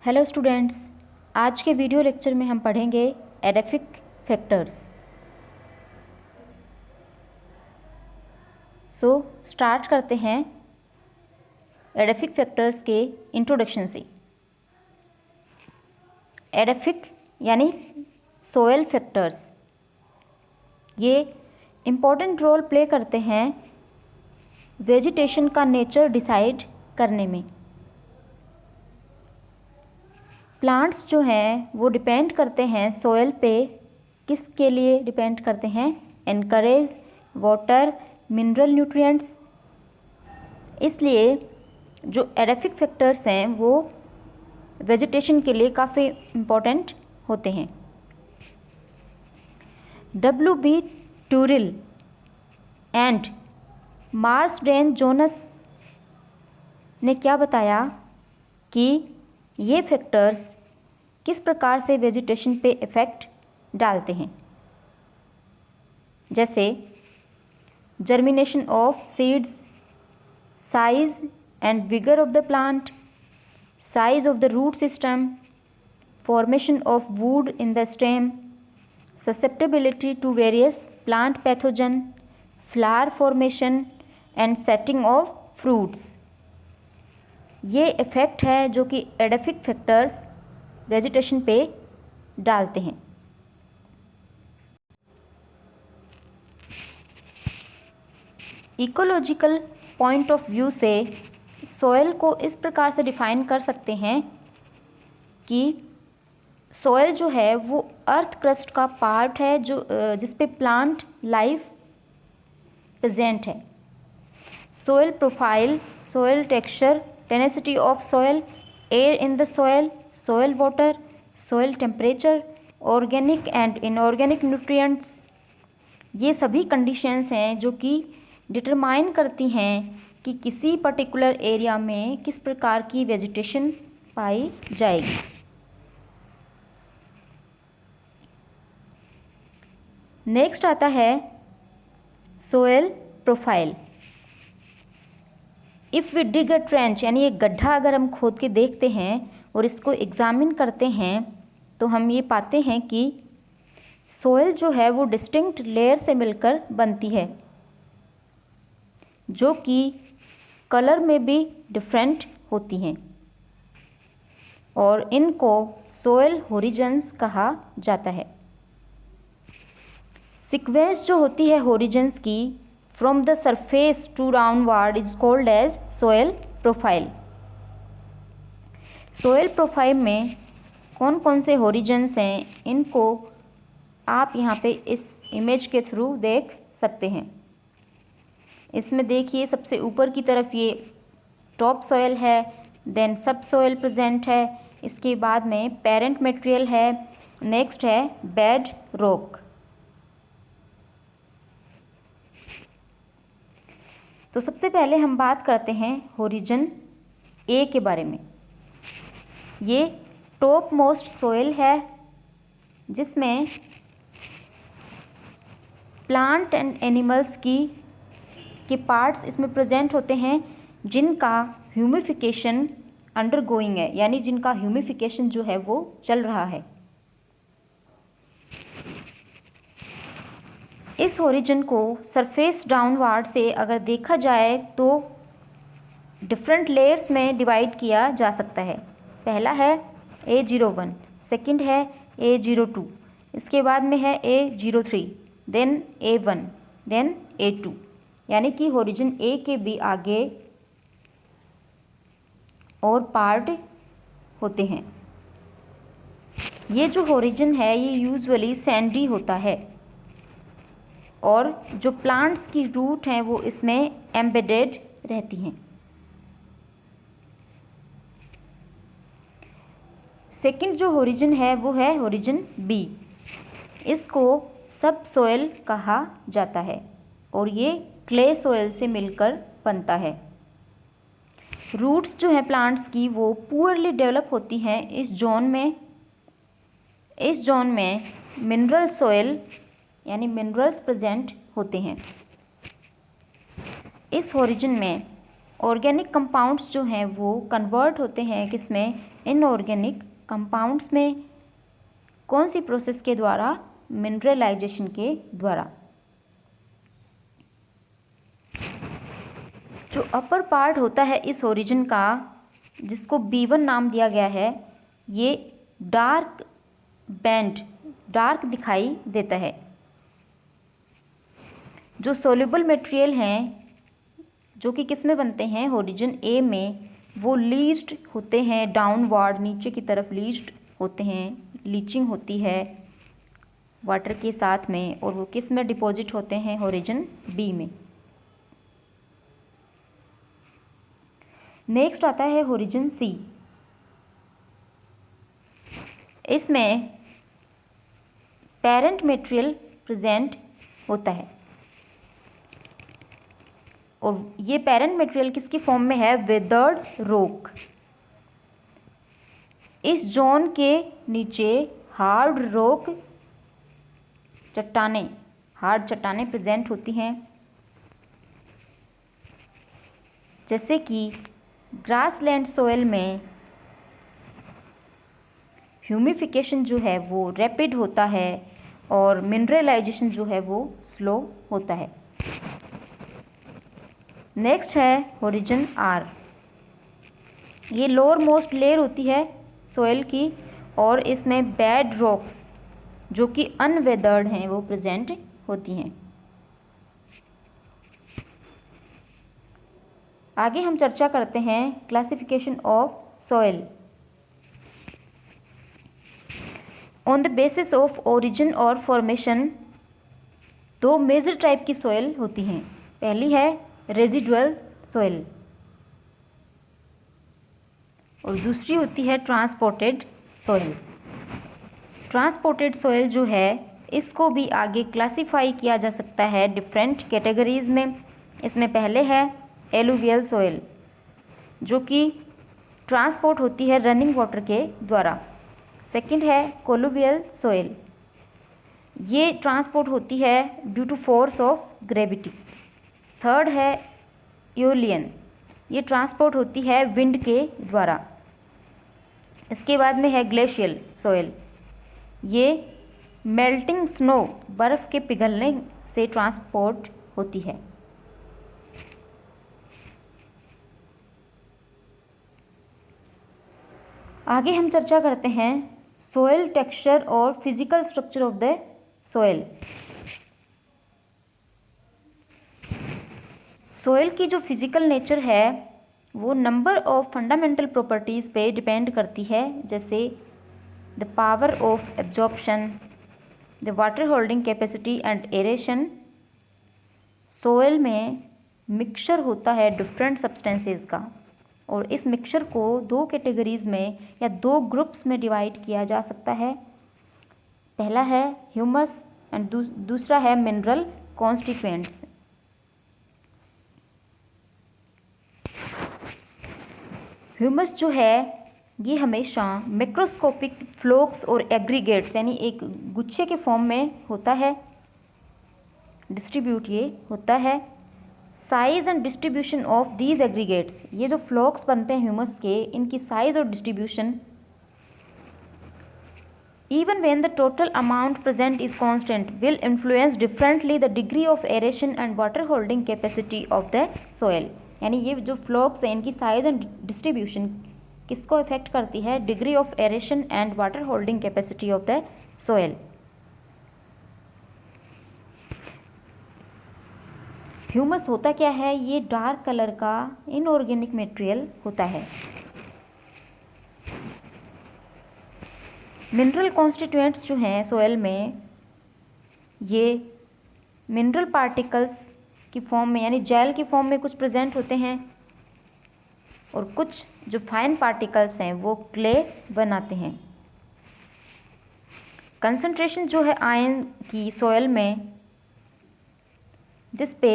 Hello students, आज के video lecture में हम पढ़ेंगे एडेफिक फैक्टर्स। स्टार्ट करते हैं एडेफिक फैक्टर्स के इंट्रोडक्शन से। एडेफिक यानी सोयल फैक्टर्स ये इम्पोर्टेंट रोल प्ले करते हैं वेजिटेशन का नेचर डिसाइड करने में। प्लांट्स जो हैं वो डिपेंड करते हैं सोयल पे। किसके लिए डिपेंड करते हैं? Encourage water, mineral nutrients. इसलिए जो एडेफिक फैक्टर्स हैं वो वेजिटेशन के लिए काफ़ी इम्पोर्टेंट होते हैं। W.B. टूरिल एंड मार्सडेन जोनस ने क्या बताया कि ये फैक्टर्स किस प्रकार से वेजिटेशन पे इफ़ेक्ट डालते हैं। जैसे germination of seeds, size and vigour of the plant, size of the root system, formation of wood in the stem, susceptibility to various plant pathogen, flower formation and setting of fruits. ये effect है जो कि edaphic factors vegetation पे डालते हैं। Ecological point of view से soil को इस प्रकार से डिफाइन कर सकते हैं कि सॉइल जो है वो अर्थ क्रस्ट का पार्ट है जो जिस पे प्लांट लाइफ प्रेजेंट है। Soil profile, soil texture, tenacity of soil, air in the soil, soil water, soil temperature, organic and inorganic nutrients, ये सभी कंडीशंस हैं जो कि डिटरमाइन करती हैं कि किसी पर्टिकुलर एरिया में किस प्रकार की वेजिटेशन पाई जाएगी। नेक्स्ट आता है soil profile. If we dig a trench यानी एक गड्ढा अगर हम खोद के देखते हैं और इसको एग्ज़ामिन करते हैं तो हम ये पाते हैं कि सोयल जो है वो डिस्टिंक्ट लेयर से मिलकर बनती है जो कि कलर में भी डिफरेंट होती हैं और इनको सोयल होरिजन्स कहा जाता है। सीक्वेंस जो होती है होरिजन्स की from the surface to downward is called as soil profile. Soil profile में कौन कौन से होरिजन्स हैं इनको आप यहाँ पे इस इमेज के थ्रू देख सकते हैं। इसमें देखिए सबसे ऊपर की तरफ ये टॉप सोयल है, देन सब सोयल प्रेजेंट है, इसके बाद में पेरेंट मटेरियल है, नेक्स्ट है बेड रॉक। तो सबसे पहले हम बात करते हैं होरिजन ए के बारे में। ये टॉप मोस्ट सोयल है जिसमें प्लांट एंड एनिमल्स के पार्ट्स इसमें प्रेजेंट होते हैं जिनका ह्यूमिफिकेशन अंडरगोइंग है, यानी जिनका ह्यूमिफिकेशन जो है वो चल रहा है। इस होरिजन को सरफेस डाउनवार्ड से अगर देखा जाए तो डिफरेंट लेयर्स में डिवाइड किया जा सकता है। पहला है A01, सेकंड है A02, इसके बाद में है A03, then A1, then A2, यानी कि होरिजन ए के भी आगे और पार्ट होते हैं। ये जो होरिजन है ये यूजुअली सैंडी होता है और जो प्लांट्स की रूट हैं वो इसमें एम्बेडेड रहती हैं। सेकंड जो होरिजन है वो है होरिजन बी। इसको सब सोयल कहा जाता है और ये क्ले सोयल से मिलकर बनता है। रूट्स जो है प्लांट्स की वो पुअरली डेवलप होती हैं इस जोन में। इस जोन में मिनरल सोयल यानी मिनरल्स प्रेजेंट होते हैं। इस होरिजन में ऑर्गेनिक कंपाउंड्स जो हैं वो कन्वर्ट होते हैं किसमें, इनऑर्गेनिक कंपाउंड्स में। कौन सी प्रोसेस के द्वारा, मिनरलाइजेशन के द्वारा। जो अपर पार्ट होता है इस ओरिजिन का, जिसको B1 नाम दिया गया है, ये डार्क बैंड, डार्क दिखाई देता है। जो सोल्यूबल मटेरियल हैं जो कि किस में बनते हैं, ओरिजिन A में, वो लीच्ड होते हैं डाउनवार्ड, नीचे की तरफ लीच्ड होते हैं, लीचिंग होती है वाटर के साथ में, और वो किस में डिपॉजिट होते हैं, ओरिजिन B में। नेक्स्ट आता है ओरिजिन C। इसमें पेरेंट मटेरियल प्रेजेंट होता है, और ये पेरेंट मटेरियल किसकी फॉर्म में है, विदर्ड रॉक। इस जोन के नीचे हार्ड रॉक, चट्टानें, हार्ड चट्टानें प्रेजेंट होती हैं, जैसे कि ग्रासलैंड सोयल में ह्यूमिफिकेशन जो है वो रैपिड होता है और मिनरलाइजेशन जो है वो स्लो होता है। नेक्स्ट है ओरिजिन R। ये लोअर मोस्ट लेयर होती है सोयल की, और इसमें बेड रॉक्स जो कि अनवेदर्ड हैं वो प्रेजेंट होती हैं। आगे हम चर्चा करते हैं classification of soil. On the basis of origin और फॉर्मेशन, दो मेजर टाइप की सोयल होती हैं। पहली है रेजिडुअल सोयल और दूसरी होती है ट्रांसपोर्टेड सोयल। ट्रांसपोर्टेड सोयल जो है, इसको भी आगे क्लासिफाई किया जा सकता है डिफरेंट कैटेगरीज में। इसमें पहले है एलुवियल सोयल, जो कि ट्रांसपोर्ट होती है रनिंग वाटर के द्वारा। सेकंड है कोलुवियल सोयल, ये ट्रांसपोर्ट होती है due to force of gravity. Third है यूलियन, ये ट्रांसपोर्ट होती है विंड के द्वारा। इसके बाद में है ग्लेशियल सोयल, ये मेल्टिंग स्नो, बर्फ़ के पिघलने से ट्रांसपोर्ट होती है। आगे हम चर्चा करते हैं सोयल टेक्सचर और physical structure of the soil. Soil की जो फिजिकल नेचर है वो नंबर ऑफ फंडामेंटल प्रॉपर्टीज़ पे डिपेंड करती है, जैसे the power of absorption, the water holding capacity and aeration. Soil में मिक्सचर होता है डिफरेंट सब्सटेंसेस का, और इस मिक्सचर को दो कैटेगरीज में या दो ग्रुप्स में डिवाइड किया जा सकता है। पहला है ह्यूमस एंड दूसरा है मिनरल कॉन्स्टिट्यूएंट्स। ह्यूमस जो है ये हमेशा मैक्रोस्कोपिक फ्लोक्स और एग्रीगेट्स यानी एक गुच्छे के फॉर्म में होता है, डिस्ट्रीब्यूट ये होता है। Size and distribution of these aggregates, ये जो फ्लोक्स बनते हैं ह्यूमस के, इनकी साइज और distribution even when the total amount present is constant will influence differently the degree of aeration and water holding capacity of the soil। यानी ये जो फ्लोक्स हैं इनकी साइज एंड डिस्ट्रीब्यूशन किसको इफेक्ट करती है, degree of aeration and water holding capacity of the soil. Humus होता क्या है, ये डार्क कलर का इनऑर्गेनिक मटेरियल होता है। मिनरल कॉन्स्टिट्यूएंट्स जो हैं सोयल में, ये मिनरल पार्टिकल्स की फॉर्म में यानी जेल की फॉर्म में कुछ प्रेजेंट होते हैं, और कुछ जो फाइन पार्टिकल्स हैं वो क्ले बनाते हैं। कंसंट्रेशन जो है आयन की सोयल में, जिस पे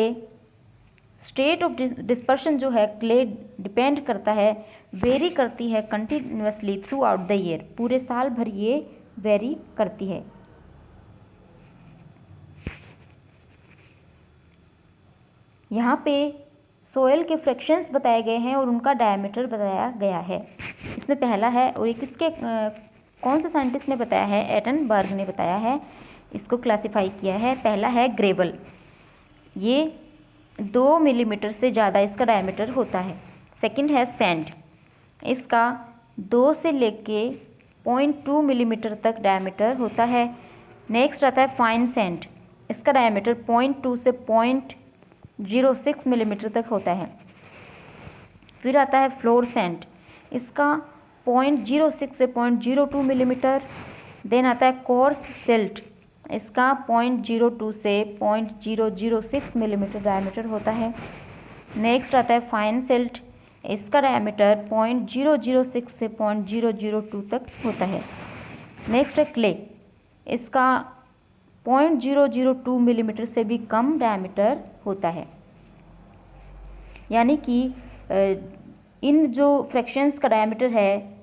स्टेट ऑफ डिस्पर्शन जो है क्ले डिपेंड करता है, वेरी करती है continuously through out the year, पूरे साल भर ये वेरी करती है। यहाँ पे सोयल के फ्रैक्शंस बताए गए हैं और उनका डायमीटर बताया गया है। इसमें पहला है, और ये किसके कौन से साइंटिस्ट ने बताया है? एटनबर्ग ने बताया है, इसको क्लासिफाई किया है। पहला है ग्रेवल, ये 2 मिलीमीटर से ज़्यादा इसका डायमीटर होता है। सेकंड है सैंड, इसका 2 से लेके 0.2 मिलीमीटर तक डायमीटर होता है। नेक्स्ट आता है फाइन सैंड, इसका डायमीटर 0.2 से 0.06 मिलीमीटर तक होता है। फिर आता है फ्लोर सैंड, इसका 0.06 से 0.02 मिलीमीटर। देन आता है कोर्स सिल्ट, इसका 0.02 से 0.006 मिलीमीटर डायमीटर होता है। नेक्स्ट आता है फाइन सिल्ट, इसका डायमीटर 0.006 से 0.002 तक होता है। नेक्स्ट है क्ले, इसका 0.002 मिलीमीटर से भी कम डायमीटर होता है। यानी कि इन जो फ्रैक्शंस का डायमीटर है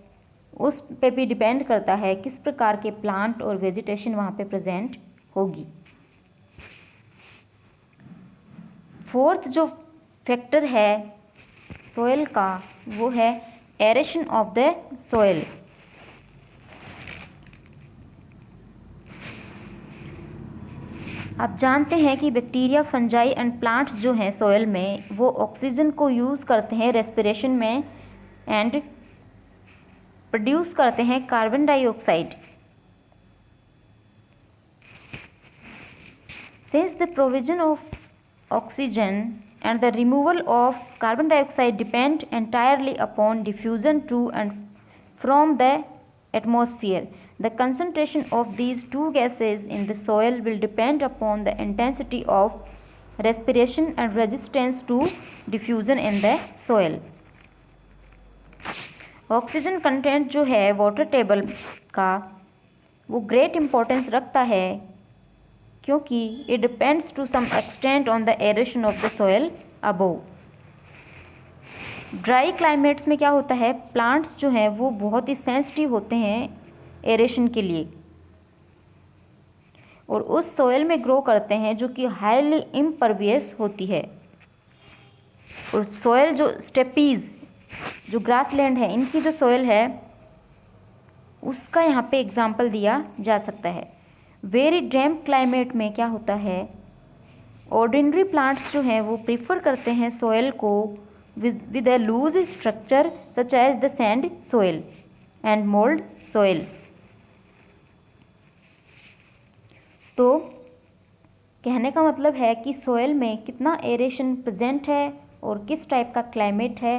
उस पे भी डिपेंड करता है किस प्रकार के प्लांट और वेजिटेशन वहाँ पे प्रेजेंट होगी। फोर्थ जो फैक्टर है सोयल का वो है एरेशन ऑफ द सोयल। आप जानते हैं कि बैक्टीरिया, फंजाई एंड प्लांट्स जो हैं सोयल में वो ऑक्सीजन को यूज़ करते हैं रेस्पिरेशन में एंड प्रोड्यूस करते हैं carbon dioxide. Since the provision of oxygen and the removal of carbon dioxide depend entirely upon diffusion to and from the atmosphere. The concentration of these two gases in the soil will depend upon the intensity of respiration and resistance to diffusion in the soil. Oxygen content जो है water table का वो great importance रखता है क्योंकि it depends to some extent on the aeration of the soil above. Dry climates में क्या होता है, प्लांट्स जो हैं वो बहुत ही सेंसिटिव होते हैं एरेशन के लिए और उस सॉइल में ग्रो करते हैं जो कि हाईली इम्परवियस होती है। और सॉइल जो स्टेपीज जो ग्रासलैंड है इनकी जो सॉइल है उसका यहाँ पे एग्जाम्पल दिया जा सकता है। वेरी डैम्प क्लाइमेट में क्या होता है, ऑर्डिनरी प्लांट्स जो हैं वो प्रीफर करते हैं सॉइल को with a loose structure such as the sand soil and mould soil. तो कहने का मतलब है कि सॉइल में कितना एरेशन प्रेजेंट है और किस टाइप का क्लाइमेट है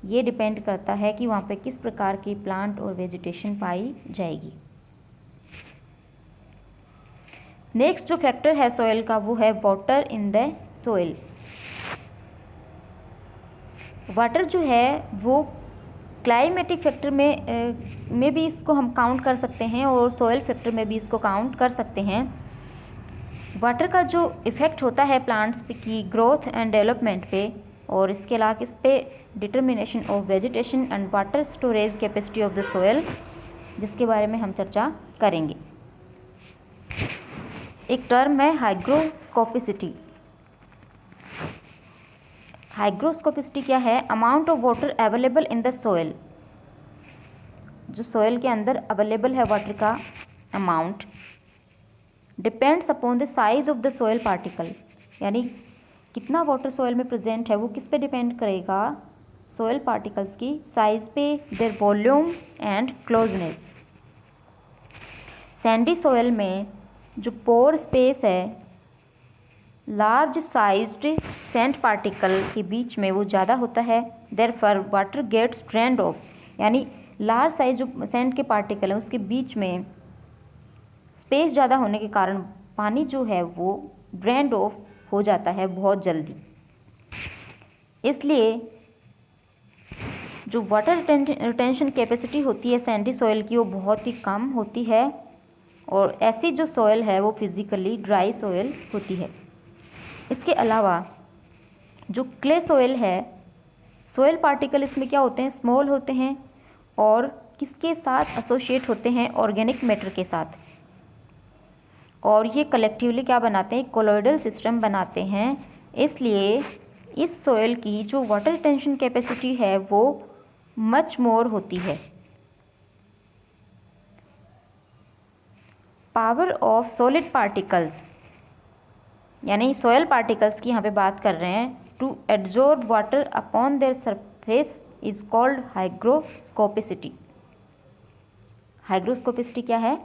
ये डिपेंड करता है कि वहाँ पे किस प्रकार की प्लांट और वेजिटेशन पाई जाएगी। नेक्स्ट जो फैक्टर है सॉइल का वो है water in the soil. Water जो है वो क्लाइमेटिक फैक्टर में भी इसको हम काउंट कर सकते हैं और सॉइल फैक्टर में भी इसको काउंट कर सकते हैं। वाटर का जो इफ़ेक्ट होता है प्लांट्स पे की ग्रोथ एंड डेवलपमेंट पे और इसके अलावा इस पे determination of vegetation and water storage capacity of the soil जिसके बारे में हम चर्चा करेंगे। एक टर्म है हाइग्रोस्कोपिसिटी। हाइग्रोस्कोपिसिटी क्या है, amount of water available in the soil. जो सॉइल के अंदर अवेलेबल है वाटर का amount depends upon the size of the soil particle, यानी कितना वाटर सॉइल में प्रेजेंट है वो किस पे डिपेंड करेगा, सॉइल पार्टिकल्स की साइज पे, their volume and closeness. Sandy soil में जो पोर स्पेस है लार्ज साइज्ड सैंड पार्टिकल के बीच में वो ज़्यादा होता है, therefore water gets drained off, यानी लार्ज साइज जो सैंड के पार्टिकल है उसके बीच में स्पेस ज़्यादा होने के कारण पानी जो है वो ड्रेन्ड ऑफ हो जाता है बहुत जल्दी। इसलिए जो वाटर रिटेंशन कैपेसिटी होती है सैंडी सॉइल की वो बहुत ही कम होती है और ऐसी जो सॉइल है वो फिज़िकली ड्राई सॉइल होती है। इसके अलावा जो क्ले सॉइल है, सॉइल पार्टिकल इसमें क्या होते हैं, स्मॉल होते हैं और किसके साथ एसोसिएट होते हैं, ऑर्गेनिक मैटर के साथ, और ये कलेक्टिवली क्या बनाते हैं, कोलोइडल सिस्टम बनाते हैं। इसलिए इस सॉइल की जो वाटर रिटेंशन कैपेसिटी है वो मच मोर होती है। पावर ऑफ सॉलिड पार्टिकल्स, यानी सॉइल पार्टिकल्स की यहाँ पे बात कर रहे हैं, to absorb water upon their surface is called hygroscopicity. Hygroscopicity क्या है?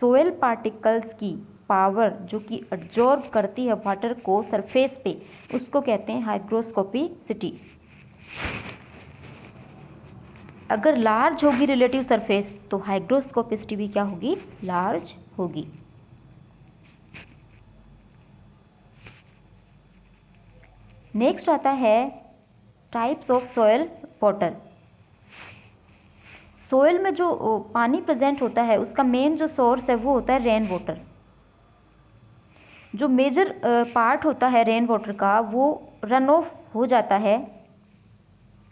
सोयल पार्टिकल्स की पावर जो कि एब्जॉर्ब करती है वाटर को सरफेस पे, उसको कहते हैं हाइग्रोस्कोपिसिटी। अगर लार्ज होगी रिलेटिव सरफेस तो हाइग्रोस्कोपिसिटी भी क्या होगी? लार्ज होगी। नेक्स्ट आता है types of soil water. Soil में जो पानी प्रेजेंट होता है उसका मेन जो सोर्स है वो होता है रेन वाटर। जो मेजर पार्ट होता है रेन वाटर का वो रन ऑफ हो जाता है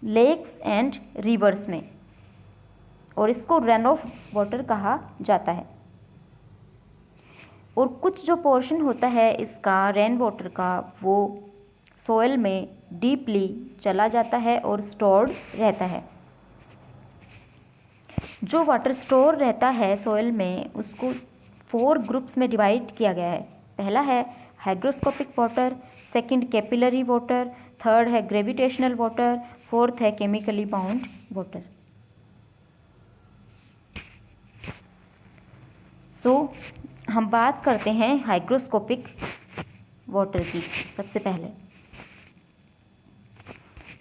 लेक्स एंड रिवर्स में, और इसको रन ऑफ वाटर कहा जाता है। और कुछ जो पोर्शन होता है इसका रेन वाटर का वो सोयल में डीपली चला जाता है और स्टोर्ड रहता है। जो वाटर स्टोर रहता है सोयल में उसको 4 ग्रुप्स में डिवाइड किया गया है। पहला है hygroscopic water, second capillary water, third है ग्रेविटेशनल वाटर, फोर्थ है केमिकली बाउंड वाटर। सो हम बात करते हैं हाइग्रोस्कोपिक वाटर की। सबसे पहले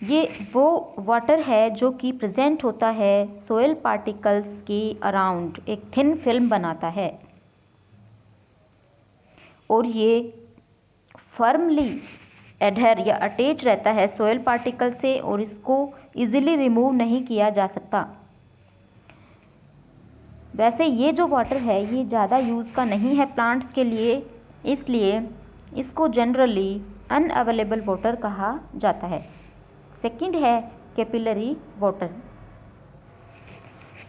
ये वो वाटर है जो कि प्रेजेंट होता है सोयल पार्टिकल्स के अराउंड, एक थिन फिल्म बनाता है और ये फर्मली एडहेर या अटैच रहता है सोयल पार्टिकल से और इसको इजीली रिमूव नहीं किया जा सकता। वैसे ये जो वाटर है ये ज़्यादा यूज़ का नहीं है प्लांट्स के लिए, इसलिए इसको जनरली अनअवेलेबल वाटर कहा जाता है। सेकंड है कैपिलरी वाटर।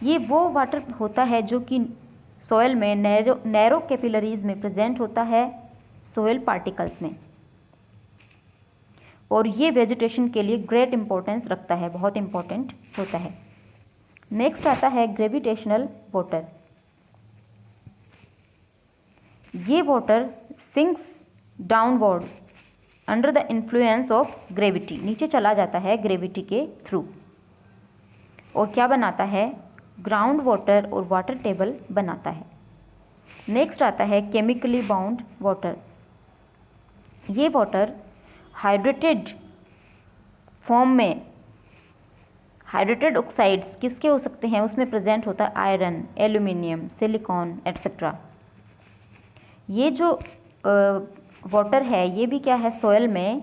ये वो वाटर होता है जो कि सोयल में नैरो कैपिलरीज में प्रेजेंट होता है सोयल पार्टिकल्स में, और ये वेजिटेशन के लिए ग्रेट इंपॉर्टेंस रखता है, बहुत इंपॉर्टेंट होता है। नेक्स्ट आता है ग्रेविटेशनल वाटर। ये water sinks downward under the influence of gravity, नीचे चला जाता है ग्रेविटी के थ्रू, और क्या बनाता है? ग्राउंड वाटर और वाटर टेबल बनाता है। नेक्स्ट आता है केमिकली बाउंड वाटर। ये वाटर हाइड्रेटेड फॉर्म में, हाइड्रेटेड ऑक्साइड्स किसके हो सकते हैं उसमें प्रेजेंट होता है आयरन, एल्यूमिनियम, सिलिकॉन एट्सेट्रा। ये जो वाटर है ये भी क्या है सोयल में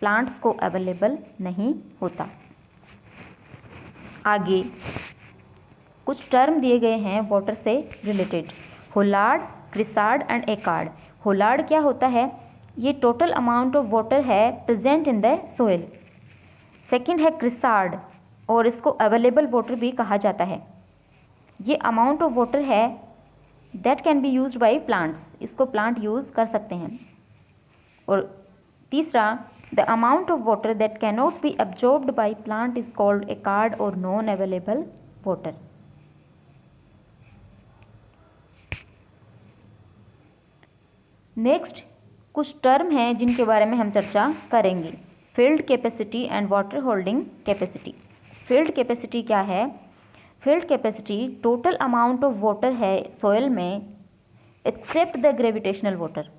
प्लांट्स को अवेलेबल नहीं होता। आगे कुछ टर्म दिए गए हैं वाटर से रिलेटेड, होलार्ड, क्रिसार्ड एंड एकार्ड। होलार्ड क्या होता है? ये टोटल अमाउंट ऑफ वाटर है present in the soil. Second है क्रिसार्ड, और इसको अवेलेबल वाटर भी कहा जाता है। ये अमाउंट ऑफ वाटर है that can be used by plants, इसको प्लांट यूज़ कर सकते हैं। और तीसरा the amount of water that cannot be absorbed by plant is called echard और नॉन अवेलेबल वाटर। नेक्स्ट कुछ टर्म हैं जिनके बारे में हम चर्चा करेंगे। Field capacity and water holding capacity. Field capacity क्या है? Field capacity total amount of water है सोयल में except the gravitational water,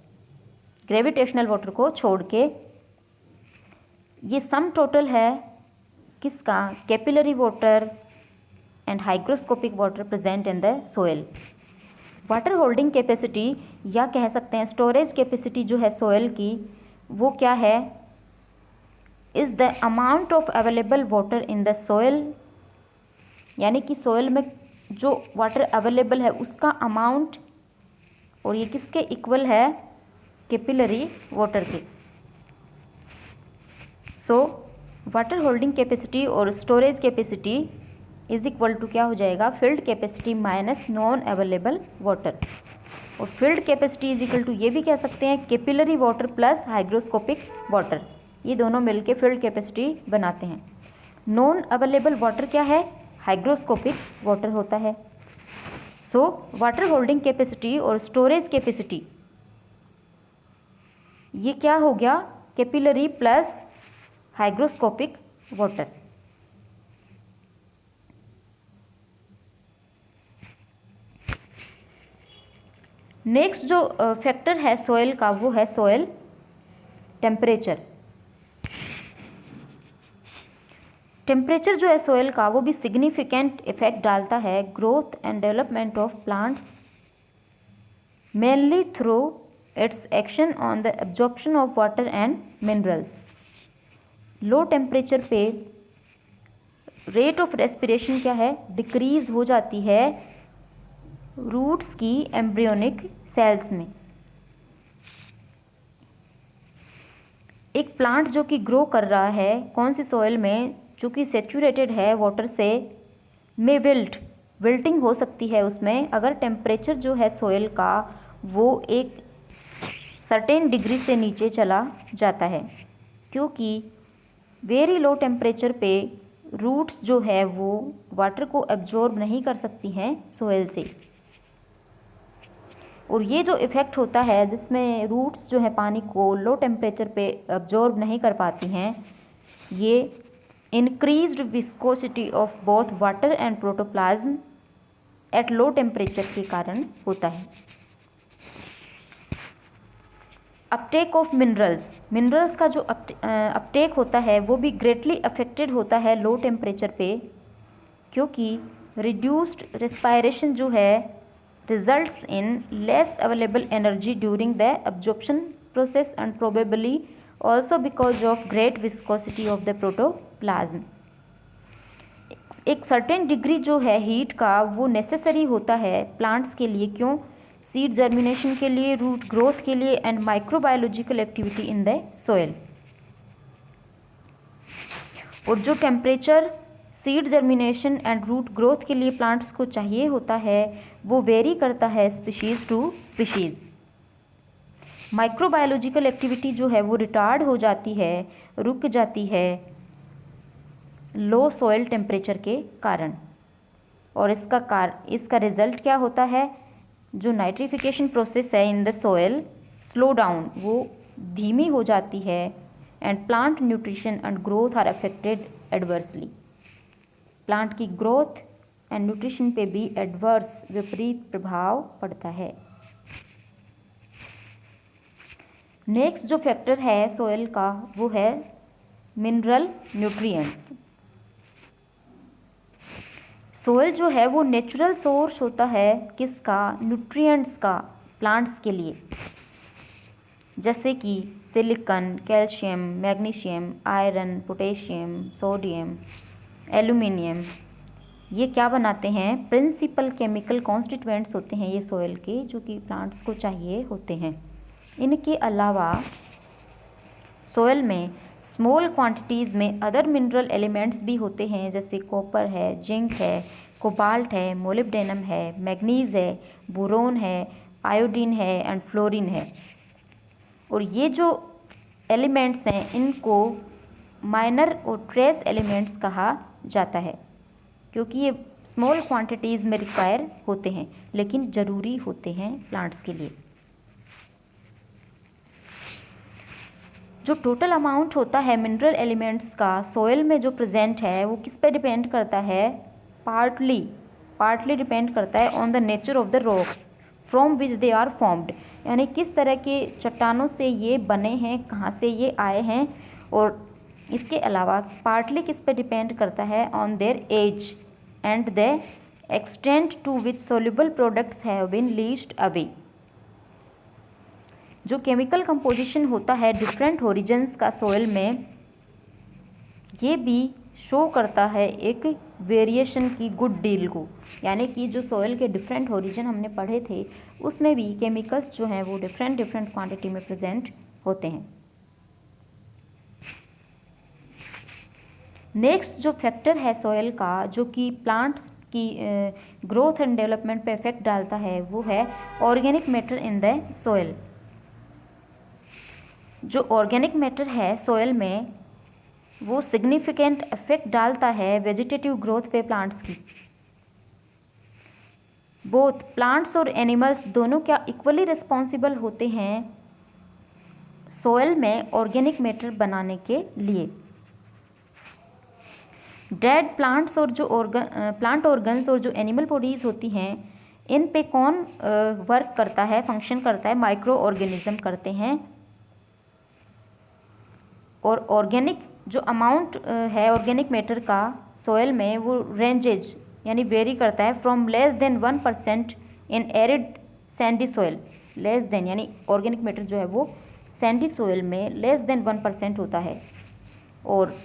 gravitational water को छोड़ के। ये सम टोटल है किसका? Capillary water and hygroscopic water present in the soil. Water holding capacity या कह सकते हैं स्टोरेज कैपेसिटी जो है सोयल की, वो क्या है? Is the amount of available water in the soil, यानी कि सोयल में जो वाटर अवेलेबल है उसका अमाउंट, और ये किसके इक्वल है? कैपिलरी वाटर के। सो वाटर होल्डिंग कैपेसिटी और storage capacity is equal to क्या हो जाएगा? Field capacity minus non available water. और field capacity is equal to ये भी कह सकते हैं capillary water plus hygroscopic water. ये दोनों मिलके फील्ड कैपेसिटी बनाते हैं। नॉन अवेलेबल वाटर क्या है? हाइग्रोस्कोपिक वाटर होता है। सो वाटर होल्डिंग कैपेसिटी और स्टोरेज कैपेसिटी, ये क्या हो गया? Capillary plus hygroscopic water. Next जो फैक्टर है सॉइल का वो है सॉइल टेम्परेचर। टेम्परेचर जो है सॉइल का वो भी सिग्निफिकेंट इफेक्ट डालता है growth and development of plants, mainly through it's action on the absorption of water and minerals. Low temperature पे रेट ऑफ रेस्पिरेशन क्या है? डिक्रीज हो जाती है रूट्स की एम्ब्रियोनिक सेल्स में। एक प्लांट जो कि ग्रो कर रहा है कौन सी सॉइल में, जो कि सेचुरेटेड है वाटर से, में विल्टिंग हो सकती है उसमें, अगर टेम्परेचर जो है सॉइल का वो एक सर्टेन डिग्री से नीचे चला जाता है, क्योंकि वेरी लो टेम्परेचर पे रूट्स जो है वो वाटर को एब्जॉर्ब नहीं कर सकती हैं सॉइल से। और ये जो इफ़ेक्ट होता है जिसमें रूट्स जो है पानी को लो टेम्परेचर पे एब्जॉर्ब नहीं कर पाती हैं, ये increased viscosity of both water and protoplasm at low temperature के कारण होता है। अपटेक ऑफ मिनरल्स का जो अपटेक होता है वो भी ग्रेटली अफेक्टेड होता है लो टेम्परेचर पे, क्योंकि रिड्यूस्ड रेस्पायरेशन जो है results in less available energy during the absorption process and probably also because of great viscosity of the protoplasm। एक सर्टेन डिग्री जो है हीट का वो नेसेसरी होता है प्लांट्स के लिए। क्यों? सीड जर्मिनेशन के लिए, रूट ग्रोथ के लिए and microbiological activity in the soil. और जो temperature seed germination and root growth के लिए प्लांट्स को चाहिए होता है वो वेरी करता है species to species. Microbiological activity जो है वो रिटार्ड हो जाती है, रुक जाती है लो सॉइल टेम्परेचर के कारण। और इसका रिजल्ट क्या होता है? जो नाइट्रिफिकेशन प्रोसेस है in the soil slow down, वो धीमी हो जाती है and plant nutrition and growth are affected adversely. Plant की ग्रोथ एंड न्यूट्रिशन पे भी एडवर्स विपरीत प्रभाव पड़ता है। नेक्स्ट जो फैक्टर है सॉइल का वो है मिनरल न्यूट्रिएंट्स। सॉइल जो है वो नेचुरल सोर्स होता है किसका? न्यूट्रिएंट्स का, प्लांट्स के लिए, जैसे कि silicon, calcium, magnesium, iron, potassium, sodium, aluminium. ये क्या बनाते हैं? प्रिंसिपल केमिकल कॉन्स्टिट्यूएंट्स होते हैं ये सॉइल के, जो कि प्लांट्स को चाहिए होते हैं। इनके अलावा सॉइल में स्मॉल क्वांटिटीज़ में अदर मिनरल एलिमेंट्स भी होते हैं, जैसे कॉपर है, जिंक है, कोबाल्ट है, मोलिब्डेनम है, मैग्नीज है, बोरोन है, आयोडीन है एंड फ्लोरीन है। और ये जो एलिमेंट्स हैं इनको माइनर और ट्रेस एलिमेंट्स कहा जाता है, क्योंकि ये स्मॉल क्वांटिटीज़ में रिक्वायर होते हैं लेकिन ज़रूरी होते हैं प्लांट्स के लिए। जो टोटल अमाउंट होता है मिनरल एलिमेंट्स का सॉइल में जो प्रेजेंट है वो किस पे डिपेंड करता है? पार्टली डिपेंड करता है on the nature of the rocks from which they are formed, यानी किस तरह के चट्टानों से ये बने हैं, कहाँ से ये आए हैं। और इसके अलावा पार्टली किस पे डिपेंड करता है? On their age and the extent to which soluble products have been leached away. जो केमिकल कंपोजिशन होता है डिफरेंट ओरिजिन्स का सॉइल में, ये भी शो करता है एक वेरिएशन की गुड डील को, यानी कि जो सॉइल के डिफरेंट ओरिजिन हमने पढ़े थे उसमें भी केमिकल्स जो हैं वो डिफरेंट क्वांटिटी में प्रेजेंट होते हैं। नेक्स्ट जो फैक्टर है सॉइल का जो कि प्लांट्स की ग्रोथ एंड डेवलपमेंट पे इफेक्ट डालता है वो है organic matter in the soil. जो ऑर्गेनिक मैटर है सॉइल में वो सिग्निफिकेंट इफेक्ट डालता है वेजिटेटिव ग्रोथ पे प्लांट्स की। बोथ प्लांट्स और एनिमल्स दोनों क्या इक्वली रिस्पॉन्सिबल होते हैं सॉइल में ऑर्गेनिक मैटर बनाने के लिए। डेड प्लांट्स और जो प्लांट ऑर्गन्स और जो एनिमल बॉडीज़ होती हैं इन पे कौन वर्क करता है, फंक्शन करता है, माइक्रो ऑर्गेनिज्म करते हैं। और ऑर्गेनिक जो अमाउंट है ऑर्गेनिक मैटर का सॉइल में वो रेंजेज यानी वेरी करता है from less than 1% in arid Sandy soil. Less than यानी ऑर्गेनिक मैटर जो है वो सैंडी सॉइल में लेस देन 1% होता है। और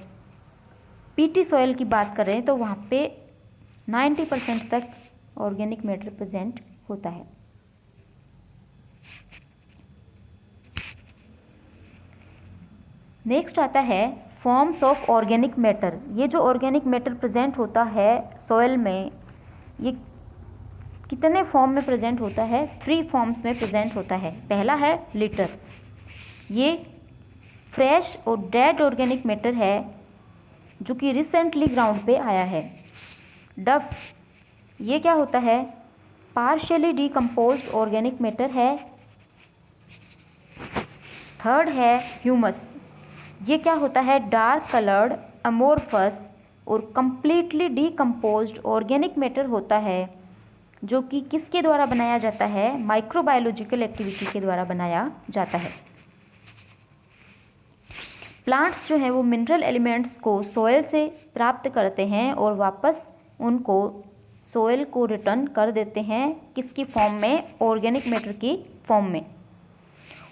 पीटी सॉइल की बात करें तो वहाँ पे 90% तक ऑर्गेनिक मैटर प्रेजेंट होता है। नेक्स्ट आता है फॉर्म्स ऑफ ऑर्गेनिक मैटर। ये जो ऑर्गेनिक मैटर प्रेजेंट होता है सॉइल में ये कितने फॉर्म में प्रेजेंट होता है? 3 फॉर्म्स में प्रेजेंट होता है। पहला है लिटर, ये फ्रेश और डेड ऑर्गेनिक मैटर है जो कि रिसेंटली ग्राउंड पे आया है। डफ, ये क्या होता है? पार्शियली डीकम्पोज्ड ऑर्गेनिक मैटर है। थर्ड है ह्यूमस, ये क्या होता है? डार्क कलर्ड अमोरफस और कंप्लीटली डीकम्पोज्ड ऑर्गेनिक मैटर होता है जो कि किसके द्वारा बनाया जाता है? माइक्रोबायोलॉजिकल एक्टिविटी के द्वारा बनाया जाता है। प्लांट्स जो हैं वो मिनरल एलिमेंट्स को सॉइल से प्राप्त करते हैं और वापस उनको सॉइल को रिटर्न कर देते हैं किसकी फॉर्म में? ऑर्गेनिक मैटर की फॉर्म में।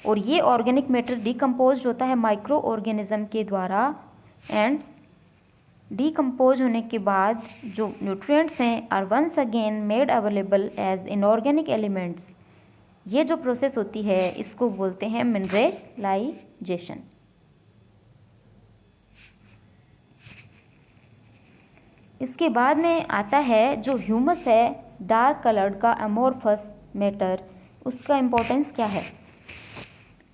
और ये ऑर्गेनिक मैटर डीकम्पोज होता है माइक्रो ऑर्गेनिज्म के द्वारा एंड डीकम्पोज होने के बाद जो न्यूट्रिएंट्स हैं are once again made available as inorganic elements. ये जो प्रोसेस होती है इसको बोलते हैं मिनरलाइजेशन। इसके बाद में आता है जो ह्यूमस है डार्क कलर्ड का अमोरफस मैटर, उसका इम्पोर्टेंस क्या है?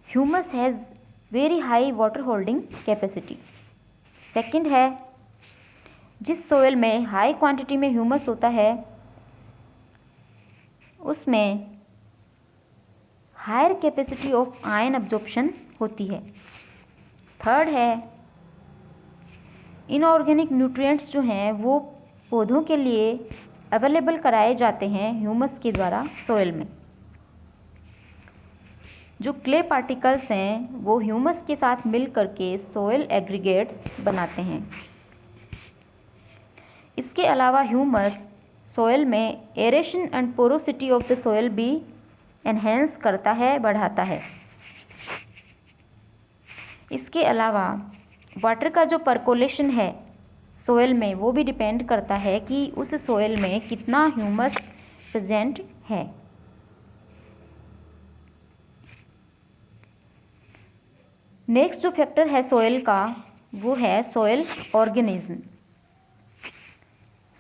Humus has very high water holding capacity. Second है जिस सोइल में हाई क्वांटिटी में ह्यूमस होता है उसमें higher capacity of ion absorption होती है। थर्ड है इनऑर्गेनिक न्यूट्रिएंट्स जो हैं वो पौधों के लिए अवेलेबल कराए जाते हैं ह्यूमस के द्वारा सोइल में। जो क्ले पार्टिकल्स हैं वो ह्यूमस के साथ मिल करके सोइल एग्रीगेट्स बनाते हैं। इसके अलावा ह्यूमस सोइल में aeration and porosity of the soil भी एनहेंस करता है, बढ़ाता है। इसके अलावा वाटर का जो परकोलेशन है सोइल में वो भी डिपेंड करता है कि उस सोइल में कितना ह्यूमस प्रेजेंट है। नेक्स्ट जो फैक्टर है सोइल का वो है सोइल ऑर्गेनिज्म।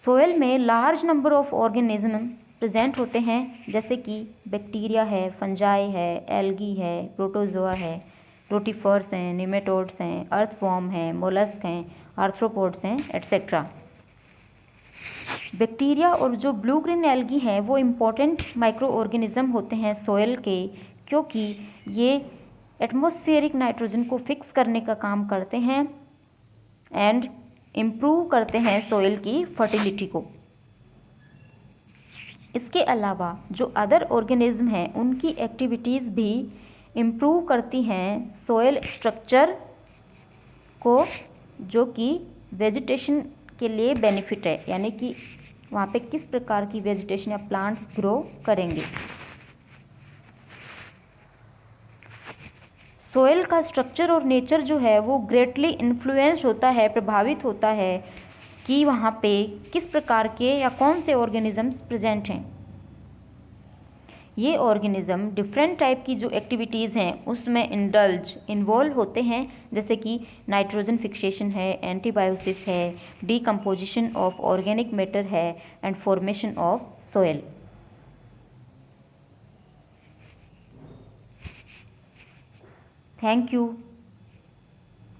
सोइल में large number of organism present होते हैं जैसे कि बैक्टीरिया है, फंजाई है, एल्गी है, प्रोटोजोआ है, रोटीफर्स हैं, निमेटोड्स हैं, अर्थवॉर्म हैं, मोलस्क हैं, आर्थ्रोपोड्स हैं, एट्सेट्रा। बैक्टीरिया और जो ब्लू ग्रीन एल्गी हैं वो इम्पॉर्टेंट माइक्रो ऑर्गेनिज्म होते हैं सोइल के, क्योंकि ये एटमॉस्फेरिक नाइट्रोजन को फिक्स करने का काम करते हैं एंड इम्प्रूव करते हैं सोइल की फर्टिलिटी को। इसके अलावा जो अदर ऑर्गेनिज्म हैं उनकी एक्टिविटीज़ भी इम्प्रूव करती हैं सोइल स्ट्रक्चर को, जो कि वेजिटेशन के लिए बेनिफिट है, यानी कि वहाँ पे किस प्रकार की वेजिटेशन या प्लांट्स ग्रो करेंगे। सोइल का स्ट्रक्चर और नेचर जो है वो ग्रेटली इन्फ्लुएंस्ड होता है, प्रभावित होता है कि वहाँ पे किस प्रकार के या कौन से ऑर्गेनिजम्स प्रेजेंट हैं। ये ऑर्गेनिज्म डिफरेंट टाइप की जो एक्टिविटीज़ हैं उसमें इन्वॉल्व होते हैं, जैसे कि नाइट्रोजन फिक्सेशन है, एंटीबायोसिस है, डीकम्पोजिशन ऑफ ऑर्गेनिक मैटर है and formation of soil. Thank you.